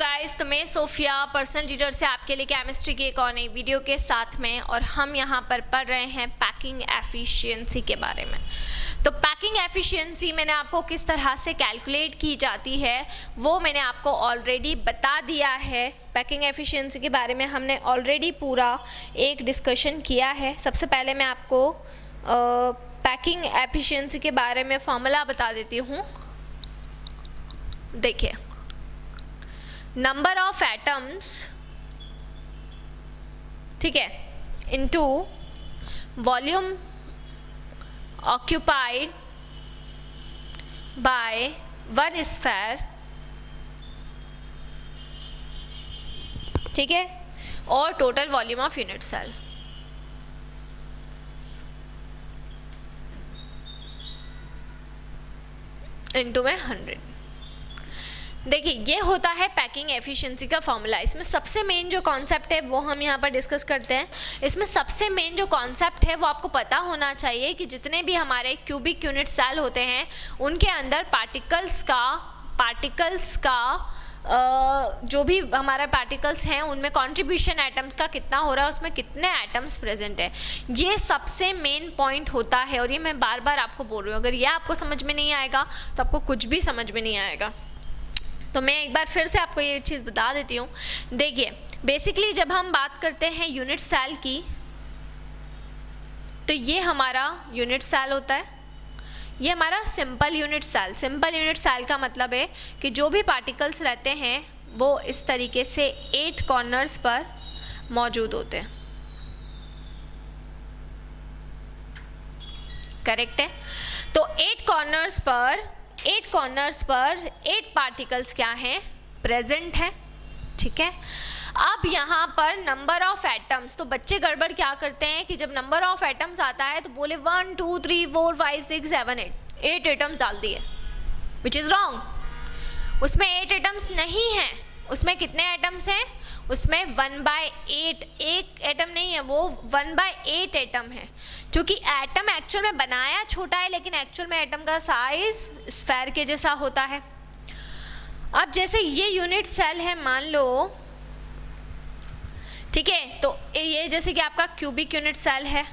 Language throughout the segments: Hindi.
गाइस, तो मैं सोफिया पर्सनल ट्यूटर से आपके लिए केमिस्ट्री की एक और नई वीडियो के साथ में, और हम यहाँ पर पढ़ रहे हैं पैकिंग एफिशिएंसी के बारे में। तो पैकिंग एफिशिएंसी मैंने आपको किस तरह से कैलकुलेट की जाती है वो मैंने आपको ऑलरेडी बता दिया है। पैकिंग एफिशिएंसी के बारे में हमने ऑलरेडी पूरा एक डिस्कशन किया है। सबसे पहले मैं आपको पैकिंग एफिशिएंसी के बारे में फॉर्मूला बता देती हूँ। देखिए, नंबर ऑफ एटम्स, ठीक है, into volume occupied by one sphere, ठीक है, और total volume of unit cell. Into में 100। देखिए, ये होता है पैकिंग एफिशिएंसी का फॉर्मूला। इसमें सबसे मेन जो कॉन्सेप्ट है वो हम यहाँ पर डिस्कस करते हैं। इसमें सबसे मेन जो कॉन्सेप्ट है वो आपको पता होना चाहिए कि जितने भी हमारे क्यूबिक यूनिट सेल होते हैं उनके अंदर पार्टिकल्स का जो भी हमारा पार्टिकल्स हैं उनमें कंट्रीब्यूशन एटम्स का कितना हो रहा है, उसमें कितने एटम्स प्रेजेंट है, ये सबसे मेन पॉइंट होता है। और ये मैं बार बार आपको बोल रही हूँ, अगर ये आपको समझ में नहीं आएगा तो आपको कुछ भी समझ में नहीं आएगा। तो मैं एक बार फिर से आपको ये चीज़ बता देती हूँ। देखिए, बेसिकली जब हम बात करते हैं यूनिट सेल की, तो ये हमारा यूनिट सेल होता है। ये हमारा simple unit cell. Simple unit cell का मतलब है कि जो भी पार्टिकल्स रहते हैं वो इस तरीके से 8 कॉर्नर्स पर मौजूद होते हैं। करेक्ट है? तो 8 कॉर्नर्स पर 8 पार्टिकल्स क्या हैं, प्रेजेंट हैं, ठीक है। अब यहाँ पर नंबर ऑफ एटम्स, तो बच्चे गड़बड़ क्या करते हैं कि जब नंबर ऑफ एटम्स आता है तो बोले 1 2 3 4 5 6 7 8 एटम्स डाल दिए, विच इज़ रॉन्ग। उसमें 8 एटम्स नहीं हैं। उसमें कितने एटम्स हैं? उसमें 1/8, एक एटम नहीं है, वो 1/8 एटम है। क्योंकि एटम एक्चुअल में बनाया छोटा है, लेकिन एक्चुअल में एटम का साइज स्फीयर के जैसा होता है। अब जैसे ये यूनिट सेल है, मान लो, ठीक है, तो ये जैसे कि आपका क्यूबिक यूनिट सेल है।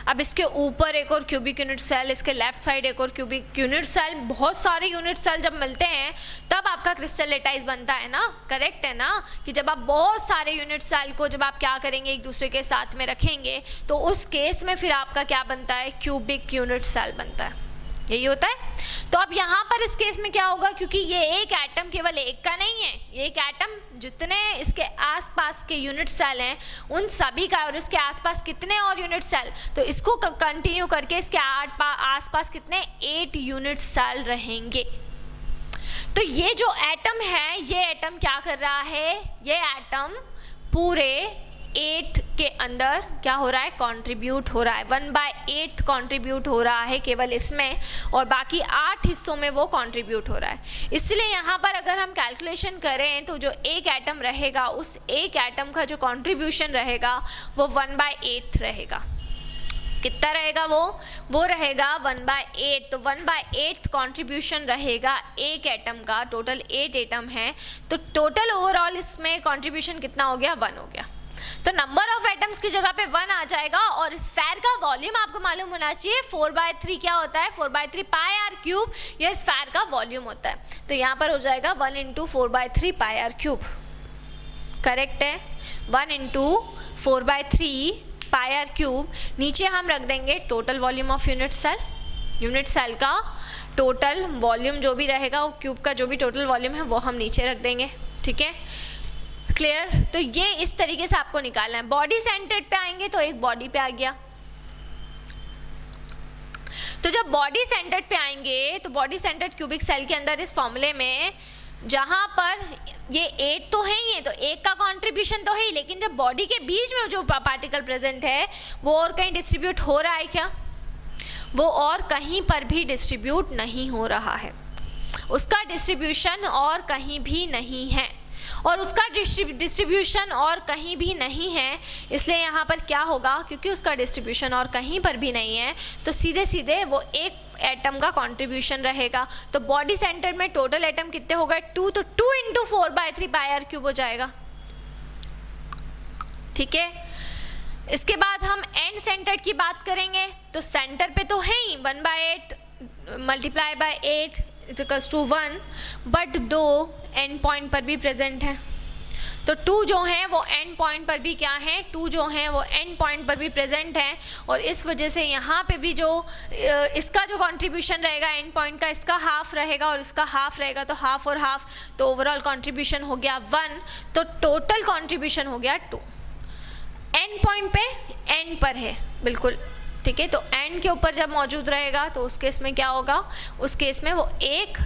अब इसके ऊपर एक और क्यूबिक यूनिट सेल, इसके लेफ्ट साइड एक और क्यूबिक यूनिट सेल। बहुत सारे यूनिट सेल जब मिलते हैं तब आपका क्रिस्टलेटाइज बनता है ना। करेक्ट है ना, कि जब आप बहुत सारे यूनिट सेल को जब आप क्या करेंगे, एक दूसरे के साथ में रखेंगे, तो उस केस में फिर आपका क्या बनता है, क्यूबिक यूनिट सेल बनता है। यही होता है। तो अब यहाँ पर इस केस में क्या होगा, क्योंकि ये एक एटम केवल एक का नहीं है, ये एक एटम जितने इसके आसपास के यूनिट सेल हैं उन सभी का, और इसके आसपास कितने और यूनिट सेल, तो इसको कंटिन्यू करके इसके आसपास कितने 8 यूनिट सेल रहेंगे। तो ये जो एटम है, ये एटम क्या कर रहा है, ये एटम पूरे 8 के अंदर क्या हो रहा है, कंट्रीब्यूट हो रहा है। 1/8 कंट्रीब्यूट हो रहा है केवल इसमें, और बाकी 8 हिस्सों में वो कंट्रीब्यूट हो रहा है। इसलिए यहाँ पर अगर हम कैलकुलेशन करें तो जो एक एटम रहेगा, उस एक एटम का जो कंट्रीब्यूशन रहेगा वो 1/8 रहेगा। कितना रहेगा वो रहेगा 1/8। तो 1/8 कंट्रीब्यूशन रहेगा एक एटम का। टोटल 8 एटम है, तो टोटल ओवरऑल इसमें कंट्रीब्यूशन कितना हो गया, 1 हो गया। तो नंबर ऑफ एटम्स की जगह पे 1 आ जाएगा। और स्फीयर का वॉल्यूम आपको मालूम होना चाहिए, 4/3 क्या होता है, 4/3 पाई आर क्यूब, ये स्फीयर का वॉल्यूम होता है। तो यहाँ पर हो जाएगा 1 × 4/3 पाई आर क्यूब। करेक्ट है, 1 × 4/3 पाई आर क्यूब। नीचे हम रख देंगे total volume of unit cell. Unit cell का टोटल वॉल्यूम जो भी रहेगा, वो क्यूब का जो भी टोटल वॉल्यूम है वो हम नीचे रख देंगे, ठीक है। क्लियर? तो ये इस तरीके से आपको निकालना है। बॉडी सेंटर्ड पे आएंगे तो एक बॉडी पे आ गया। तो जब बॉडी सेंटर्ड पे आएंगे तो बॉडी सेंटर्ड क्यूबिक सेल के अंदर इस फॉर्मूले में जहां पर ये 8 तो है ही है, तो एक का कंट्रीब्यूशन तो है ही, लेकिन जब बॉडी के बीच में जो पार्टिकल प्रेजेंट है वो और कहीं डिस्ट्रीब्यूट हो रहा है क्या, वो और कहीं पर भी डिस्ट्रीब्यूट नहीं हो रहा है। उसका डिस्ट्रीब्यूशन और कहीं भी नहीं है, और उसका डिस्ट्रीब्यूशन और कहीं भी नहीं है। इसलिए यहाँ पर क्या होगा, क्योंकि उसका डिस्ट्रीब्यूशन और कहीं पर भी नहीं है, तो सीधे सीधे वो एक एटम का कंट्रीब्यूशन रहेगा। तो बॉडी सेंटर में टोटल एटम कितने हो गए 2, तो 2 × 4/3πr³ हो जाएगा। ठीक है, इसके बाद हम एंड सेंटर की बात करेंगे। तो सेंटर पे तो है ही 1/8 × 8 = 1, बट 2 एंड पॉइंट पर भी प्रेजेंट है। तो 2 जो हैं वो एंड पॉइंट पर भी क्या हैं, 2 जो हैं वो एंड पॉइंट पर भी प्रेजेंट हैं, और इस वजह से यहाँ पे भी जो इसका जो कंट्रीब्यूशन रहेगा एंड पॉइंट का, इसका हाफ रहेगा और इसका हाफ रहेगा, तो हाफ और हाफ, तो ओवरऑल कंट्रीब्यूशन हो गया 1, तो टोटल कंट्रीब्यूशन हो गया 2। एंड पॉइंट पे एंड पर है बिल्कुल, ठीक है। तो एंड के ऊपर जब मौजूद रहेगा तो उस केस में क्या होगा, उस केस में वो एक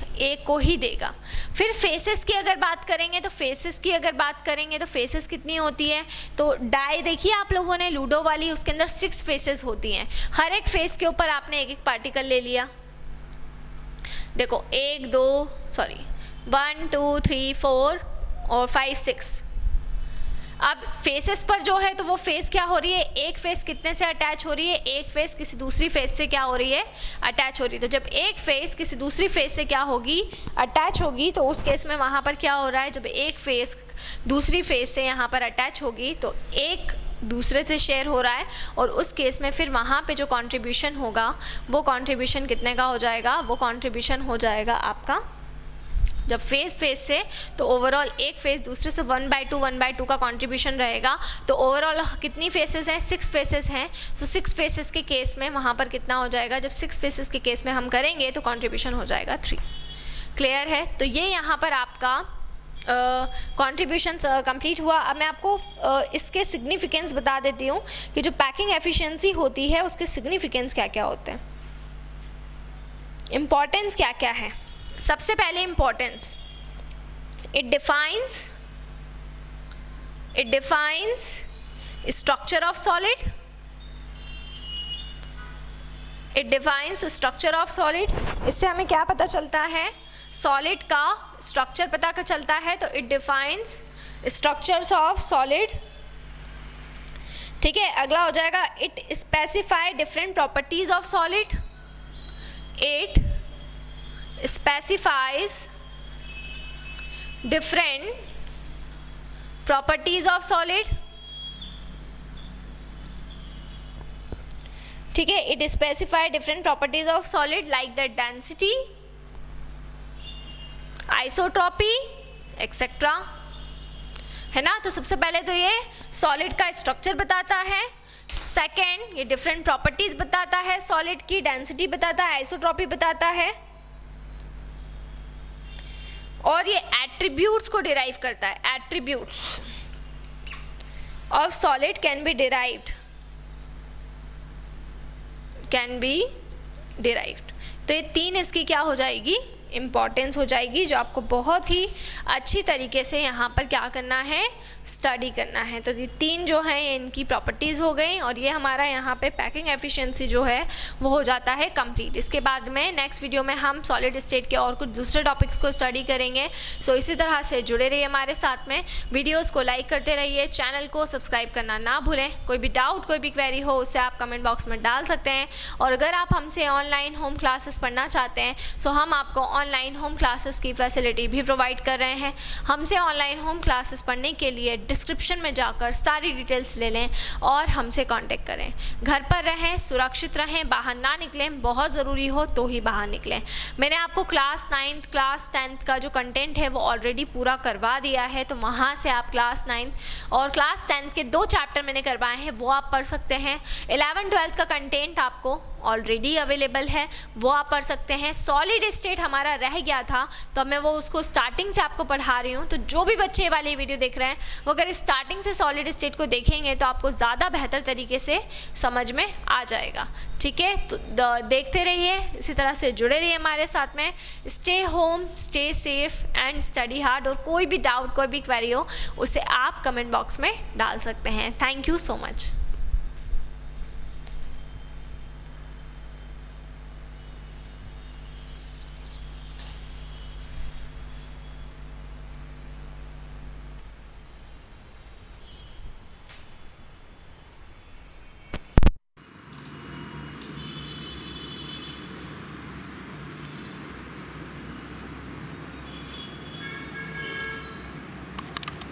को ही देगा। फिर फेसेस की अगर बात करेंगे तो फेसेस कितनी होती है, तो डाई देखिए आप लोगों ने लूडो वाली, उसके अंदर 6 फेसेस होती हैं। हर एक फेस के ऊपर आपने एक पार्टिकल ले लिया। देखो 1 2 3 4 और 5 6। अब फेसेस पर जो है तो वो फेस क्या हो रही है, एक फेस कितने से अटैच हो रही है, एक फेस किसी दूसरी फेस से क्या हो रही है, अटैच हो रही है। तो जब एक फेस किसी दूसरी फेस से क्या होगी, अटैच होगी, तो उस केस में वहाँ पर क्या हो रहा है, जब एक फेस दूसरी फेस से यहाँ पर अटैच होगी तो एक दूसरे से शेयर हो रहा है, और उस केस में फिर वहाँ पे जो कंट्रीब्यूशन होगा वो कंट्रीब्यूशन कितने का हो जाएगा, वो कंट्रीब्यूशन हो जाएगा आपका, जब फेस से तो ओवरऑल एक फेस दूसरे से 1/2 का कंट्रीब्यूशन रहेगा। तो ओवरऑल कितनी फेसेस हैं, 6 फेसेस हैं। सो 6 फेसेस के केस में वहाँ पर कितना हो जाएगा, जब 6 फेसेस के केस में हम करेंगे तो कंट्रीब्यूशन हो जाएगा 3। क्लियर है। तो ये यहाँ पर आपका कंट्रीब्यूशन कंप्लीट हुआ। अब मैं आपको इसके सिग्निफिकेंस बता देती हूँ कि जो पैकिंग एफिशिएंसी होती है उसके सिग्निफिकेंस क्या क्या होते हैं, इम्पॉर्टेंस क्या क्या है। सबसे पहले importance, it defines structure of solid, इससे हमें क्या पता चलता है, सॉलिड का स्ट्रक्चर पता चलता है। तो it defines structures of solid. ठीक है, अगला हो जाएगा it specify different properties of solid, it specifies different properties of solid। ठीक है, it specify different properties of solid like the density, isotropy etc, है ना। तो सबसे पहले तो ये सॉलिड का स्ट्रक्चर बताता है, सेकेंड ये डिफरेंट प्रॉपर्टीज बताता है, सॉलिड की डेंसिटी बताता है, आइसोट्रॉपी बताता है, और ये एट्रीब्यूट्स को डिराइव करता है। Attributes of solid can be derived. तो ये 3 इसकी क्या हो जाएगी, इम्पॉर्टेंस हो जाएगी, जो आपको बहुत ही अच्छी तरीके से यहाँ पर क्या करना है, स्टडी करना है। तो ये 3 जो हैं ये इनकी प्रॉपर्टीज़ हो गई, और ये हमारा यहाँ पे पैकिंग एफिशिएंसी जो है वो हो जाता है कंप्लीट। इसके बाद में नेक्स्ट वीडियो में हम सॉलिड स्टेट के और कुछ दूसरे टॉपिक्स को स्टडी करेंगे। सो इसी तरह से जुड़े रहिए हमारे साथ में, वीडियोज़ को लाइक करते रहिए, चैनल को सब्सक्राइब करना ना भूलें। कोई भी डाउट कोई भी क्वेरी हो उसे आप कमेंट बॉक्स में डाल सकते हैं, और अगर आप हमसे ऑनलाइन होम क्लासेस पढ़ना चाहते हैं सो हम आपको ऑनलाइन होम क्लासेस की फैसिलिटी भी प्रोवाइड कर रहे हैं। हमसे ऑनलाइन होम क्लासेस पढ़ने के लिए डिस्क्रिप्शन में जाकर सारी डिटेल्स ले लें और हमसे कांटेक्ट करें। घर पर रहें, सुरक्षित रहें, बाहर ना निकलें, बहुत ज़रूरी हो तो ही बाहर निकलें। मैंने आपको क्लास 9th क्लास 10th का जो कंटेंट है वो ऑलरेडी पूरा करवा दिया है, तो वहाँ से आप क्लास 9th और क्लास 10th के 2 चैप्टर मैंने करवाए हैं, वो आप पढ़ सकते हैं। 11 12th का कंटेंट आपको ऑलरेडी अवेलेबल है, वो आप पढ़ सकते हैं। सॉलिड स्टेट हमारा रह गया था तो मैं वो उसको स्टार्टिंग से आपको पढ़ा रही हूँ। तो जो भी बच्चे वाली वीडियो देख रहे हैं वो अगर स्टार्टिंग से सॉलिड स्टेट को देखेंगे तो आपको ज़्यादा बेहतर तरीके से समझ में आ जाएगा। ठीक है, तो देखते रहिए, इसी तरह से जुड़े रहिए हमारे साथ में। Stay home, stay safe and study hard. और कोई भी डाउट कोई भी क्वेरी हो उसे आप कमेंट बॉक्स में डाल सकते हैं। Thank you so much.